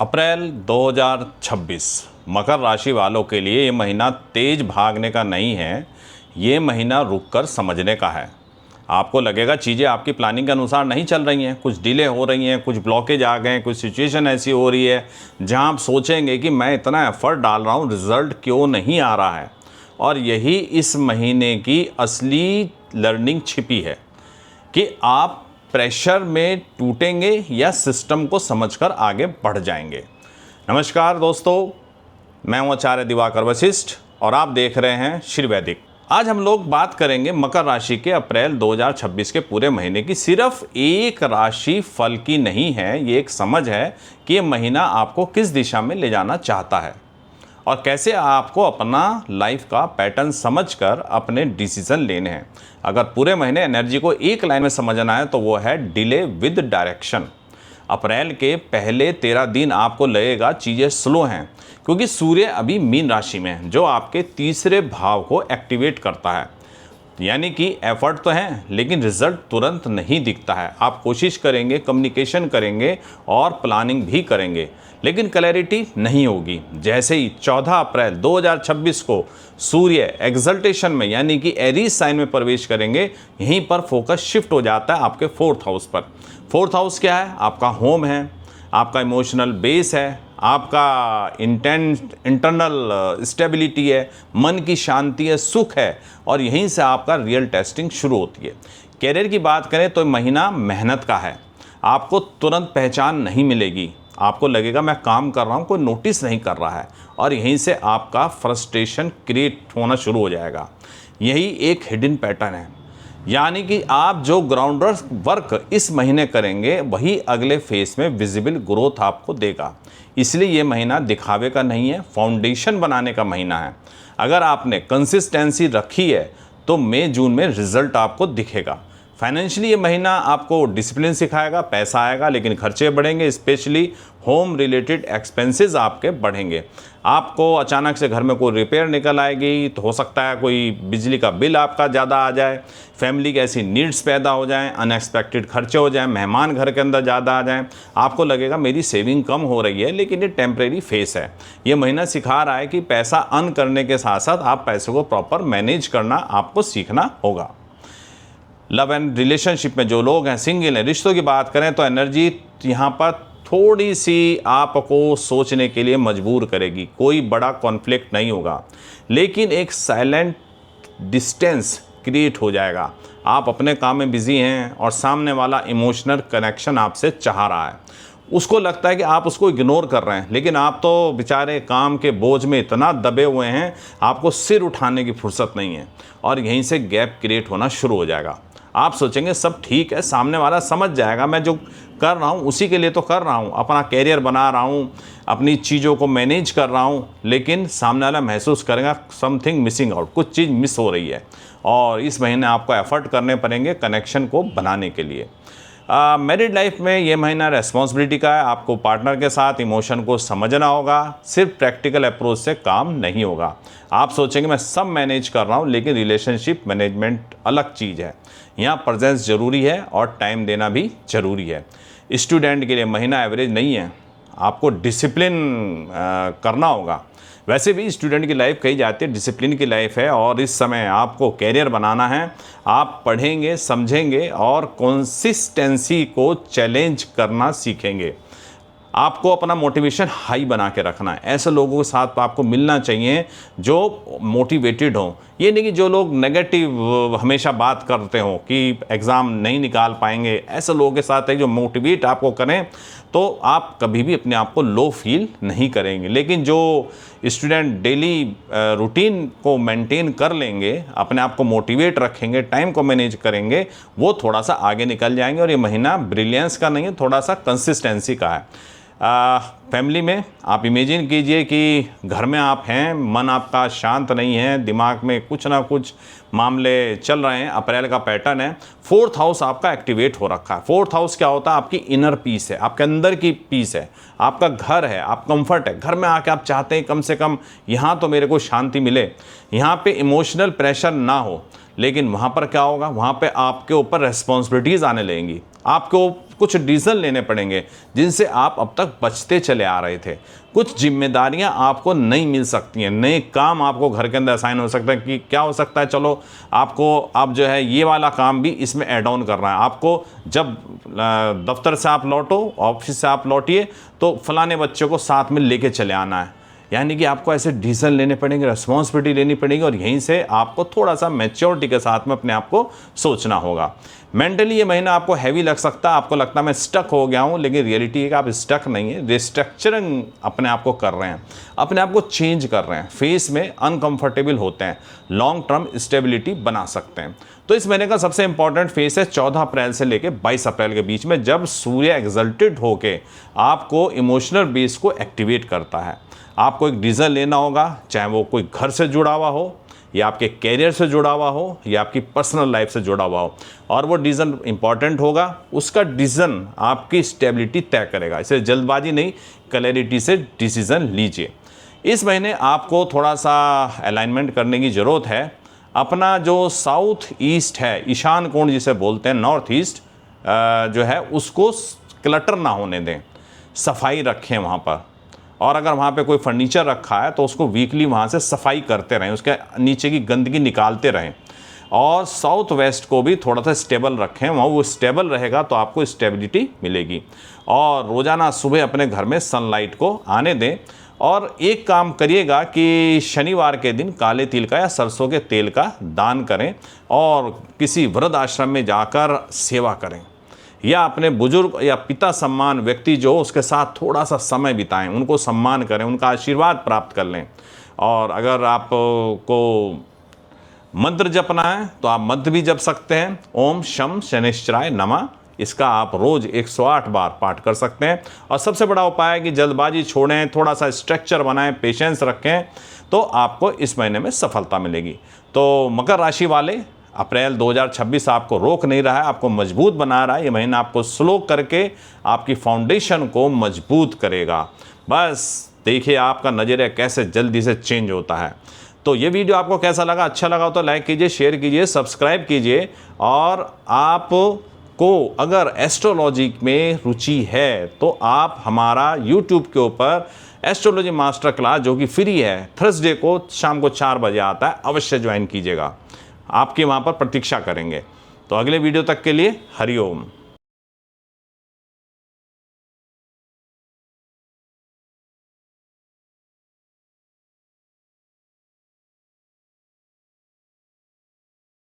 अप्रैल 2026 मकर राशि वालों के लिए ये महीना तेज भागने का नहीं है, ये महीना रुककर समझने का है। आपको लगेगा चीज़ें आपकी प्लानिंग के अनुसार नहीं चल रही हैं, कुछ डिले हो रही हैं, कुछ ब्लॉकेज आ गए हैं, कुछ सिचुएशन ऐसी हो रही है जहां आप सोचेंगे कि मैं इतना एफर्ट डाल रहा हूं, रिज़ल्ट क्यों नहीं आ रहा है। और यही इस महीने की असली लर्निंग छिपी है कि आप प्रेशर में टूटेंगे या सिस्टम को समझकर आगे बढ़ जाएंगे। नमस्कार दोस्तों, मैं हूं आचार्य दिवाकर वशिष्ठ और आप देख रहे हैं श्री वैदिक। आज हम लोग बात करेंगे मकर राशि के अप्रैल 2026 के पूरे महीने की। सिर्फ एक राशि फल की नहीं है, ये एक समझ है कि ये महीना आपको किस दिशा में ले जाना चाहता है और कैसे आपको अपना लाइफ का पैटर्न समझकर अपने डिसीजन लेने हैं। अगर पूरे महीने एनर्जी को एक लाइन में समझना है तो वो है डिले विद डायरेक्शन। अप्रैल के पहले 13 दिन आपको लगेगा चीज़ें स्लो हैं क्योंकि सूर्य अभी मीन राशि में है जो आपके तीसरे भाव को एक्टिवेट करता है। यानी कि एफर्ट तो है लेकिन रिजल्ट तुरंत नहीं दिखता है। आप कोशिश करेंगे, कम्युनिकेशन करेंगे और प्लानिंग भी करेंगे लेकिन क्लैरिटी नहीं होगी। जैसे ही 14 अप्रैल 2026 को सूर्य एक्सल्टेशन में यानी कि एरीज साइन में प्रवेश करेंगे, यहीं पर फोकस शिफ्ट हो जाता है आपके 4th हाउस पर। 4th हाउस क्या है? आपका होम है, आपका इमोशनल बेस है, आपका इंटरनल स्टेबिलिटी है, मन की शांति है, सुख है और यहीं से आपका रियल टेस्टिंग शुरू होती है। कैरियर की बात करें तो महीना मेहनत का है। आपको तुरंत पहचान नहीं मिलेगी, आपको लगेगा मैं काम कर रहा हूँ, कोई नोटिस नहीं कर रहा है और यहीं से आपका फ्रस्ट्रेशन क्रिएट होना शुरू हो जाएगा। यही एक हिडन पैटर्न है, यानी कि आप जो ग्राउंड वर्क इस महीने करेंगे वही अगले फेज में विजिबल ग्रोथ आपको देगा। इसलिए ये महीना दिखावे का नहीं है, फाउंडेशन बनाने का महीना है। अगर आपने कंसिस्टेंसी रखी है तो मई जून में रिजल्ट आपको दिखेगा। फाइनेंशियली ये महीना आपको डिसिप्लिन सिखाएगा, पैसा आएगा लेकिन खर्चे बढ़ेंगे, स्पेशली होम रिलेटेड एक्सपेंसेस आपके बढ़ेंगे। आपको अचानक से घर में कोई रिपेयर निकल आएगी तो हो सकता है कोई बिजली का बिल आपका ज़्यादा आ जाए, फैमिली की ऐसी नीड्स पैदा हो जाएं, अनएक्सपेक्टेड खर्चे हो जाएं, मेहमान घर के अंदर ज़्यादा आ जाएं। आपको लगेगा मेरी सेविंग कम हो रही है लेकिन ये टेम्परेरी फेस है। ये महीना सिखा रहा है कि पैसा अर्न करने के साथ साथ आप पैसे को प्रॉपर मैनेज करना आपको सीखना होगा। लव एंड रिलेशनशिप में जो लोग हैं, सिंगल हैं, रिश्तों की बात करें तो एनर्जी यहाँ पर थोड़ी सी आपको सोचने के लिए मजबूर करेगी। कोई बड़ा कॉन्फ्लिक्ट नहीं होगा लेकिन एक साइलेंट डिस्टेंस क्रिएट हो जाएगा। आप अपने काम में बिजी हैं और सामने वाला इमोशनल कनेक्शन आपसे चाह रहा है, उसको लगता है कि आप उसको इग्नोर कर रहे हैं लेकिन आप तो बेचारे काम के बोझ में इतना दबे हुए हैं, आपको सिर उठाने की फुर्सत नहीं है और यहीं से गैप क्रिएट होना शुरू हो जाएगा। आप सोचेंगे सब ठीक है, सामने वाला समझ जाएगा, मैं जो कर रहा हूँ उसी के लिए तो कर रहा हूँ, अपना कैरियर बना रहा हूँ, अपनी चीज़ों को मैनेज कर रहा हूँ, लेकिन सामने वाला महसूस करेगा समथिंग मिसिंग आउट, कुछ चीज़ मिस हो रही है और इस महीने आपको एफर्ट करने पड़ेंगे कनेक्शन को बनाने के लिए। मैरिड लाइफ में ये महीना रेस्पॉन्सिबिलिटी का है। आपको पार्टनर के साथ इमोशन को समझना होगा, सिर्फ प्रैक्टिकल अप्रोच से काम नहीं होगा। आप सोचेंगे मैं सब मैनेज कर रहा हूँ लेकिन रिलेशनशिप मैनेजमेंट अलग चीज़ है। यहाँ प्रेजेंस ज़रूरी है और टाइम देना भी ज़रूरी है। स्टूडेंट के लिए महीना एवरेज नहीं है, आपको डिसिप्लिन करना होगा। वैसे भी स्टूडेंट की लाइफ कही जाती है डिसिप्लिन की लाइफ है और इस समय आपको कैरियर बनाना है। आप पढ़ेंगे, समझेंगे और कंसिस्टेंसी को चैलेंज करना सीखेंगे। आपको अपना मोटिवेशन हाई बना के रखना है। ऐसे लोगों के साथ आपको मिलना चाहिए जो मोटिवेटेड हों। ये नहीं कि जो लोग नेगेटिव हमेशा बात करते हों कि एग्ज़ाम नहीं निकाल पाएंगे। ऐसे लोगों के साथ है जो मोटिवेट आपको करें तो आप कभी भी अपने आप को लो फील नहीं करेंगे। लेकिन जो स्टूडेंट डेली रूटीन को मेंटेन कर लेंगे, अपने आप को मोटिवेट रखेंगे, टाइम को मैनेज करेंगे, वो थोड़ा सा आगे निकल जाएंगे। और ये महीना ब्रिलियंस का नहीं है, थोड़ा सा कंसिस्टेंसी का है। फैमिली में आप इमेजिन कीजिए कि घर में आप हैं, मन आपका शांत नहीं है, दिमाग में कुछ ना कुछ मामले चल रहे हैं। अप्रैल का पैटर्न है, 4th हाउस आपका एक्टिवेट हो रखा है। 4th हाउस क्या होता है? आपकी इनर पीस है, आपके अंदर की पीस है, आपका घर है, आप कंफर्ट है। घर में आके आप चाहते हैं कम से कम यहाँ तो मेरे को शांति मिले, यहाँ पे इमोशनल प्रेशर ना हो। लेकिन वहाँ पर क्या होगा? वहाँ पे आपके ऊपर रेस्पॉन्सिबिलिटीज़ आने लगेंगी, आपको कुछ डिसीजन लेने पड़ेंगे जिनसे आप अब तक बचते चले आ रहे थे। कुछ जिम्मेदारियां आपको नहीं मिल सकती हैं, नए काम आपको घर के अंदर असाइन हो सकता है। कि क्या हो सकता है, चलो आपको अब जो है ये वाला काम भी इसमें ऐड ऑन करना है। आपको जब दफ्तर से आप लौटो, ऑफिस से आप लौटिए, तो फलाने बच्चे को साथ में लेके चले आना है। यानी कि आपको ऐसे डिसीजन लेने पड़ेंगे, रिस्पॉन्सिबिलिटी लेनी पड़ेगी, और यहीं से आपको थोड़ा सा मैच्योरिटी के साथ में अपने आप को सोचना होगा। मेंटली ये महीना आपको हैवी लग सकता है, आपको लगता है मैं स्टक हो गया हूँ, लेकिन रियलिटी है कि आप स्टक नहीं है, रिस्ट्रक्चरिंग अपने आप को कर रहे हैं, अपने आप को चेंज कर रहे हैं, फेस में अनकंफर्टेबल होते हैं, लॉन्ग टर्म स्टेबिलिटी बना सकते हैं। तो इस महीने का सबसे इंपॉर्टेंट फेस है 14 अप्रैल से लेकर 22 अप्रैल के बीच में, जब सूर्य एक्सल्टेड होके आपको इमोशनल बेस को एक्टिवेट करता है। आपको एक डिसीजन लेना होगा, चाहे वो कोई घर से जुड़ा हुआ हो, या आपके कैरियर से जुड़ा हुआ हो, या आपकी पर्सनल लाइफ से जुड़ा हुआ हो, और वो डिसीजन इंपॉर्टेंट होगा। उसका डिसीजन आपकी स्टेबिलिटी तय करेगा, इसे जल्दबाजी नहीं, क्लैरिटी से डिसीजन लीजिए। इस महीने आपको थोड़ा सा अलाइनमेंट करने की ज़रूरत है। अपना जो साउथ ईस्ट है, ईशान कोण जिसे बोलते हैं, नॉर्थ ईस्ट जो है, उसको क्लटर ना होने दें, सफाई रखें वहाँ पर। और अगर वहाँ पे कोई फर्नीचर रखा है तो उसको वीकली वहाँ से सफाई करते रहें, उसके नीचे की गंदगी निकालते रहें। और साउथ वेस्ट को भी थोड़ा सा स्टेबल रखें, वहाँ वो स्टेबल रहेगा तो आपको स्टेबिलिटी मिलेगी। और रोज़ाना सुबह अपने घर में सनलाइट को आने दें। और एक काम करिएगा कि शनिवार के दिन काले तिल का या सरसों के तेल का दान करें, और किसी वृद्ध आश्रम में जाकर सेवा करें, या अपने बुजुर्ग या पिता सम्मान व्यक्ति जो उसके साथ थोड़ा सा समय बिताएं, उनको सम्मान करें, उनका आशीर्वाद प्राप्त कर लें। और अगर आपको मंत्र जपना है तो आप मंत्र भी जप सकते हैं, ओम शम शनिश्चराय नमः। इसका आप रोज़ 108 बार पाठ कर सकते हैं। और सबसे बड़ा उपाय है कि जल्दबाजी छोड़ें, थोड़ा सा स्ट्रक्चर बनाएं, पेशेंस रखें, तो आपको इस महीने में सफलता मिलेगी। तो मकर राशि वाले, अप्रैल 2026 आपको रोक नहीं रहा है, आपको मजबूत बना रहा है। ये महीना आपको स्लो करके आपकी फाउंडेशन को मजबूत करेगा। बस देखिए आपका नज़रिया कैसे जल्दी से चेंज होता है। तो ये वीडियो आपको कैसा लगा? अच्छा लगा तो लाइक कीजिए, शेयर कीजिए, सब्सक्राइब कीजिए। और आपको अगर एस्ट्रोलॉजी में रुचि है तो आप हमारा यूट्यूब के ऊपर एस्ट्रोलॉजी मास्टर क्लास, जो कि फ्री है, थर्सडे को शाम को 4 बजे आता है, अवश्य ज्वाइन कीजिएगा। आपके वहाँ पर प्रतीक्षा करेंगे। तो अगले वीडियो तक के लिए हरिओम।